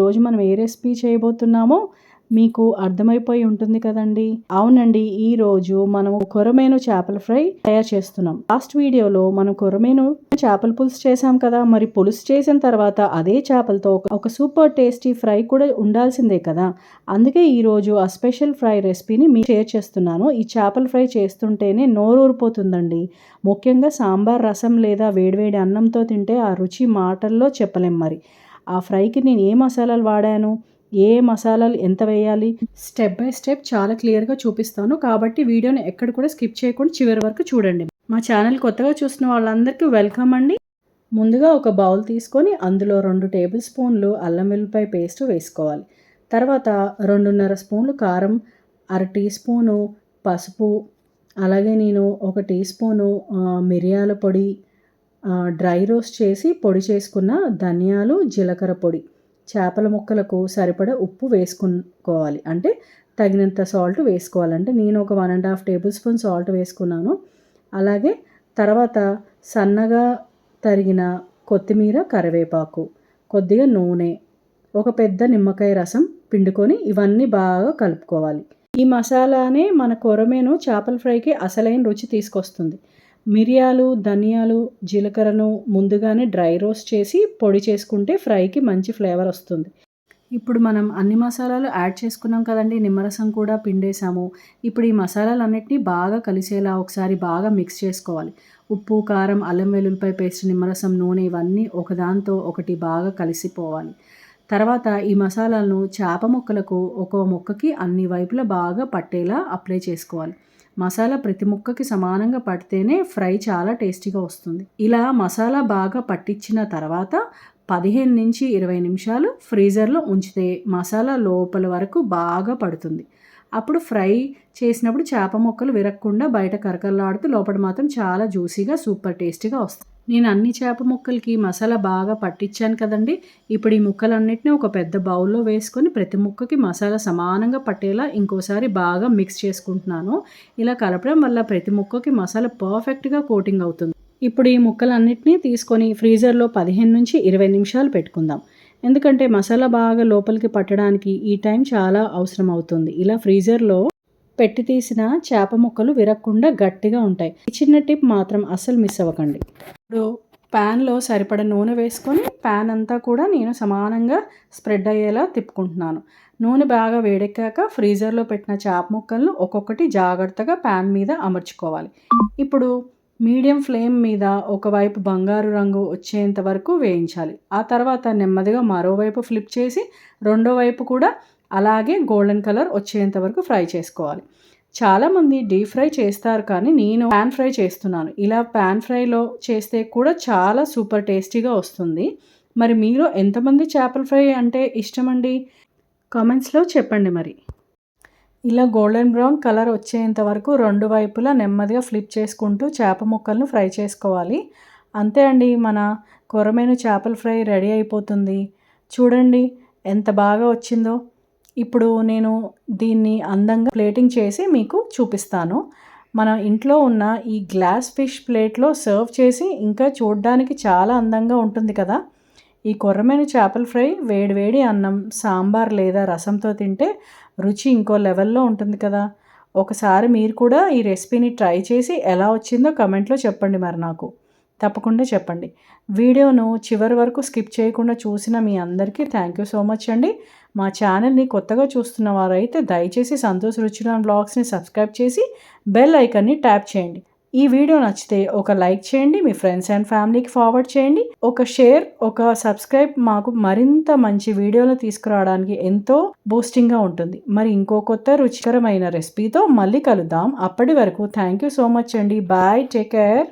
ఈరోజు మనం ఏ రెసిపీ చేయబోతున్నామో మీకు అర్థమైపోయి ఉంటుంది కదండి. అవునండి, ఈరోజు మనం కొరమేను చేపల ఫ్రై తయారు చేస్తున్నాం. లాస్ట్ వీడియోలో మనం కొరమేను చేపల పులుసు చేసాం కదా, మరి పులుసు చేసిన తర్వాత అదే చేపలతో ఒక సూపర్ టేస్టీ ఫ్రై కూడా ఉండాల్సిందే కదా. అందుకే ఈరోజు ఆ స్పెషల్ ఫ్రై రెసిపీని మీకు షేర్ చేస్తున్నాను. ఈ చేపల ఫ్రై చేస్తుంటేనే నోరు ఊరిపోతుందండి. ముఖ్యంగా సాంబార్, రసం లేదా వేడివేడి అన్నంతో తింటే ఆ రుచి మాటల్లో చెప్పలేం. మరి ఆ ఫ్రైకి నేను ఏ మసాలాలు వాడాను, ఏ మసాలాలు ఎంత వేయాలి, స్టెప్ బై స్టెప్ చాలా క్లియర్గా చూపిస్తాను. కాబట్టి వీడియోని ఎక్కడ కూడా స్కిప్ చేయకుండా చివరి వరకు చూడండి. మా ఛానల్ కొత్తగా చూసిన వాళ్ళందరికీ వెల్కమ్ అండి. ముందుగా ఒక బౌల్ తీసుకొని అందులో 2 టేబుల్ స్పూన్లు అల్లం వెల్లుల్లిపాయ పేస్ట్ వేసుకోవాలి. తర్వాత 2.5 స్పూన్లు కారం, 1/2 టీ స్పూను పసుపు, అలాగే నేను 1 టీ స్పూను మిరియాల పొడి, డ్రై రోస్ట్ చేసి పొడి చేసుకున్న ధనియాలు, జీలకర్ర పొడి, చేపల ముక్కలకు సరిపడా ఉప్పు వేసుకోవాలి. అంటే తగినంత సాల్ట్ వేసుకోవాలంటే నేను ఒక 1.5 టేబుల్ స్పూన్ సాల్ట్ వేసుకున్నాను. అలాగే తర్వాత సన్నగా తరిగిన కొత్తిమీర, కరివేపాకు, కొద్దిగా నూనె, ఒక పెద్ద నిమ్మకాయ రసం పిండుకొని ఇవన్నీ బాగా కలుపుకోవాలి. ఈ మసాలానే మన కొరమేను చేపల ఫ్రైకి అసలైన రుచి తీసుకొస్తుంది. మిరియాలు, ధనియాలు, జీలకర్రను ముందుగానే డ్రై రోస్ట్ చేసి పొడి చేసుకుంటే ఫ్రైకి మంచి ఫ్లేవర్ వస్తుంది. ఇప్పుడు మనం అన్ని మసాలాలు యాడ్ చేసుకున్నాం కదండి, నిమ్మరసం కూడా పిండేసాము. ఇప్పుడు ఈ మసాలాలన్నిటినీ బాగా కలిసేలా ఒకసారి బాగా మిక్స్ చేసుకోవాలి. ఉప్పు, కారం, అల్లం వెల్లుల్లిపాయ పేస్ట్, నిమ్మరసం, నూనె ఇవన్నీ ఒకదాంతో ఒకటి బాగా కలిసిపోవాలి. తర్వాత ఈ మసాలాలను చేప ముక్కలకు ఒక్కో ముక్కకి అన్ని వైపులా బాగా పట్టేలా అప్లై చేసుకోవాలి. మసాలా ప్రతి ముక్కకి సమానంగా పడితేనే ఫ్రై చాలా టేస్టీగా వస్తుంది. ఇలా మసాలా బాగా పట్టించిన తర్వాత 15 నుంచి 20 నిమిషాలు ఫ్రీజర్లో ఉంచితే మసాలా లోపల వరకు బాగా పడుతుంది. అప్పుడు ఫ్రై చేసినప్పుడు చేప ముక్కలు విరగకుండా బయట కరకరలాడుతూ లోపల మాత్రం చాలా జ్యూసీగా సూపర్ టేస్టీగా వస్తుంది. నేను అన్ని చేప ముక్కలకి మసాలా బాగా పట్టించాను కదండి. ఇప్పుడు ఈ ముక్కలన్నిటిని ఒక పెద్ద బౌల్లో వేసుకొని ప్రతి ముక్కకి మసాలా సమానంగా పట్టేలా ఇంకోసారి బాగా మిక్స్ చేసుకుంటున్నాను. ఇలా కలపడం వల్ల ప్రతి ముక్కకి మసాలా పర్ఫెక్ట్గా కోటింగ్ అవుతుంది. ఇప్పుడు ఈ ముక్కలన్నిటినీ తీసుకొని ఫ్రీజర్లో 15 నుంచి 20 నిమిషాలు పెట్టుకుందాం. ఎందుకంటే మసాలా బాగా లోపలికి పట్టడానికి ఈ టైం చాలా అవసరం అవుతుంది. ఇలా ఫ్రీజర్లో పెట్టి తీసిన చేప ముక్కలు విరగకుండా గట్టిగా ఉంటాయి. ఈ చిన్న టిప్ మాత్రం అస్సలు మిస్ అవ్వకండి. ఇప్పుడు ప్యాన్లో సరిపడ నూనె వేసుకొని ప్యాన్ అంతా కూడా నేను సమానంగా స్ప్రెడ్ అయ్యేలా తిప్పుకుంటున్నాను. నూనె బాగా వేడెక్కాక ఫ్రీజర్లో పెట్టిన చేప ముక్కలను ఒక్కొక్కటి జాగ్రత్తగా ప్యాన్ మీద అమర్చుకోవాలి. ఇప్పుడు మీడియం ఫ్లేమ్ మీద ఒకవైపు బంగారు రంగు వచ్చేంత వరకు వేయించాలి. ఆ తర్వాత నెమ్మదిగా మరోవైపు ఫ్లిప్ చేసి రెండో వైపు కూడా అలాగే గోల్డెన్ కలర్ వచ్చేంత వరకు ఫ్రై చేసుకోవాలి. చాలామంది డీప్ ఫ్రై చేస్తారు, కానీ నేను ప్యాన్ ఫ్రై చేస్తున్నాను. ఇలా ప్యాన్ ఫ్రైలో చేస్తే కూడా చాలా సూపర్ టేస్టీగా వస్తుంది. మరి మీరు ఎంతమంది చేపల ఫ్రై అంటే ఇష్టమండి? కామెంట్స్లో చెప్పండి. మరి ఇలా గోల్డెన్ బ్రౌన్ కలర్ వచ్చేంత వరకు రెండు వైపులా నెమ్మదిగా ఫ్లిప్ చేసుకుంటూ చేప ముక్కలను ఫ్రై చేసుకోవాలి. అంతే అండి, మన కొరమేను చేపల ఫ్రై రెడీ అయిపోతుంది. చూడండి ఎంత బాగా వచ్చిందో. ఇప్పుడు నేను దీన్ని అందంగా ప్లేటింగ్ చేసి మీకు చూపిస్తాను. మన ఇంట్లో ఉన్న ఈ గ్లాస్ ఫిష్ ప్లేట్లో సర్వ్ చేసి ఇంకా చూడడానికి చాలా అందంగా ఉంటుంది కదా. ఈ కొర్రమేను చేపల ఫ్రై వేడివేడి అన్నం, సాంబార్ లేదా రసంతో తింటే రుచి ఇంకో లెవెల్లో ఉంటుంది కదా. ఒకసారి మీరు కూడా ఈ రెసిపీని ట్రై చేసి ఎలా వచ్చిందో కమెంట్లో చెప్పండి. మరి నాకు తప్పకుండా చెప్పండి. వీడియోను చివరి వరకు స్కిప్ చేయకుండా చూసిన మీ అందరికీ థ్యాంక్ యూ సో మచ్ అండి. మా ఛానల్ని కొత్తగా చూస్తున్న వారైతే దయచేసి సంతోష్ రుచిలో వ్లాగ్స్ని సబ్స్క్రైబ్ చేసి బెల్ ఐకాన్ని ట్యాప్ చేయండి. ఈ వీడియో నచ్చితే ఒక లైక్ చేయండి, మీ ఫ్రెండ్స్ అండ్ ఫ్యామిలీకి ఫార్వర్డ్ చేయండి. ఒక షేర్, ఒక సబ్స్క్రైబ్ మాకు మరింత మంచి వీడియోలు తీసుకురావడానికి ఎంతో బూస్టింగ్గా ఉంటుంది. మరి ఇంకో కొత్త రుచికరమైన రెసిపీతో మళ్ళీ కలుద్దాం. అప్పటి వరకు థ్యాంక్ యూ సో మచ్ అండి. Bye, take care.